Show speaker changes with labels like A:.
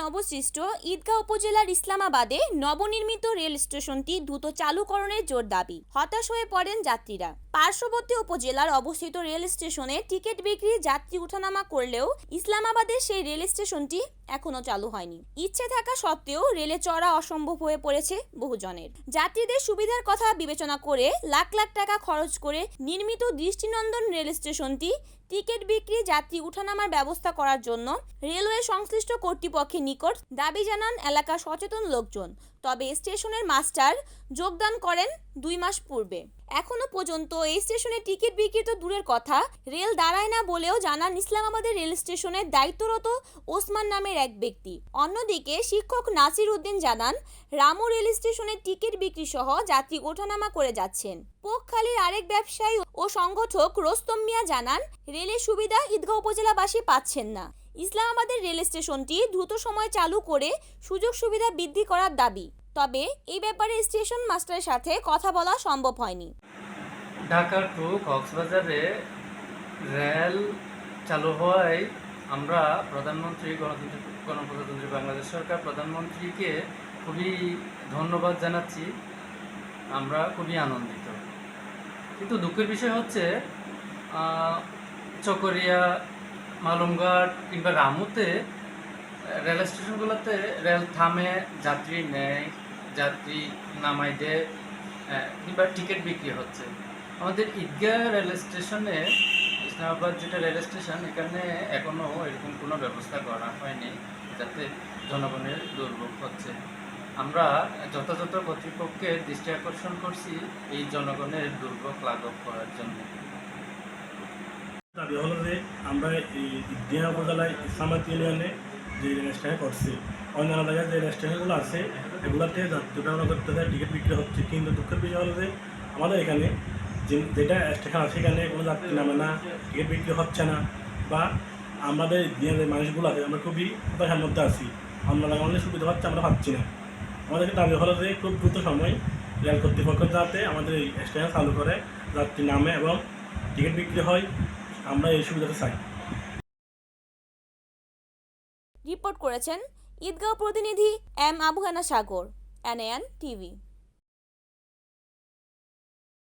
A: অবশিষ্ট ঈদগাঁও উপজেলার ইসলামাবাদে নবনির্মিত রেল স্টেশনটি দ্রুত চালুকরণের জোর দাবি। হতাশ হয়ে পড়েন যাত্রীরা। পার্শ্ববর্তী উপজেলার অবস্থিত রেল স্টেশনে টিকিট বিক্রি যাত্রী ওঠানামা করলেও ইসলামাবাদের সেই রেল স্টেশনটি এখনো চালু হয়নি। ইচ্ছে থাকা সত্ত্বেও রেলে চড়া অসম্ভব হয়ে পড়েছে বহুজনের। যাত্রীদের সুবিধার কথা বিবেচনা করে লাখ লাখ টাকা খরচ করে নির্মিত দৃষ্টিনন্দন রেল স্টেশনটি টিকিট বিক্রি যাত্রী উঠানামার ব্যবস্থা করার জন্য রেলওয়ে সংশ্লিষ্ট কর্তৃপক্ষের নিকট দাবি জানান এলাকার সচেতন লোকজন। তবে স্টেশনের মাস্টার যোগদান করেন 2 মাস পূর্বে। এখনো পর্যন্ত এই স্টেশনে টিকিট বিক্রি তো দূরের কথা, রেল দাঁড়ায় না বলেও জানান ইসলামাবাদের রেল স্টেশনের দায়িত্বরত ওসমান নামের এক ব্যক্তি। অন্যদিকে শিক্ষক নাসির উদ্দিন জানান রামু রেল স্টেশনের টিকিট বিক্রি সহ যাত্রী ওঠানামা করে যাচ্ছেন। পোকখালীর আরেক ব্যবসায়ী ও সংগঠক রোস্তম মিয়া জানান রেলের সুবিধা ঈদগাঁও উপজেলাবাসী পাচ্ছেন না। ইসলামাবাদের রেল স্টেশনটি দ্রুত সময় চালু করে সুযোগ সুবিধা বৃদ্ধি করার দাবি। তবে এই ব্যাপারে স্টেশন মাস্টারের সাথে কথা বলা সম্ভব হয়নি।
B: ঢাকা টু কক্সবাজারে রেল চালু হওয়ায় আমরা প্রধানমন্ত্রী গণপ্রজাতন্ত্রী বাংলাদেশ সরকার প্রধানমন্ত্রীকে খুবই ধন্যবাদ জানাচ্ছি। আমরা খুবই আনন্দিত, কিন্তু দুঃখের বিষয় হচ্ছে চকরিয়া, মালুমঘাট কিংবা রামুতে রেল স্টেশনগুলোতে রেল থামে, যাত্রী নেয়, যাত্রী নামাই দেয়, কিংবা টিকিট বিক্রি হচ্ছে। আমাদের ঈদগাঁ রেল স্টেশনে, ইসলামাবাদ যেটা রেল স্টেশন, এখানে এখনও এরকম কোনো ব্যবস্থা করা হয়নি, যাতে জনগণের দুর্ভোগ হচ্ছে। আমরা যথাযথ কর্তৃপক্ষের দৃষ্টি আকর্ষণ করছি এই জনগণের দুর্ভোগ লাঘব করার জন্য।
C: দাবি হলো যে আমরা এই ঈদগাঁ উপজেলায় ইসলামাবাদ ইউনিয়নে যে রেল স্টেশন করছি, অন্যান্য জায়গায় যে রেল স্টেশনগুলো আছে এগুলোতে যাত্রী উঠানামা করতে যায়, টিকিট বিক্রি হচ্ছে। কিন্তু দুঃখের বিষয় হলো যে আমাদের এখানে যেটা স্টেশন আছে সেখানে কোনো যাত্রী নামে না, টিকিট বিক্রি হচ্ছে না, বা আমাদের যে মানুষগুলো আছে আমরা খুবই হতাশার মধ্যে আছি। আমরা আমাদের সুবিধা পাচ্ছি, আমরা পাচ্ছি না। আমাদের দাবি হলো যে খুব দ্রুত সময় রেল কর্তৃপক্ষ যাতে আমাদের এই স্টেশন চালু করে যাত্রী নামে এবং টিকিট বিক্রি হয়, আমরা এই সুবিধাটা চাই।
A: রিপোর্ট করেছেন ঈদগাঁও প্রতিনিধি এম আবু হানা সাগর, এনএএন টিভি।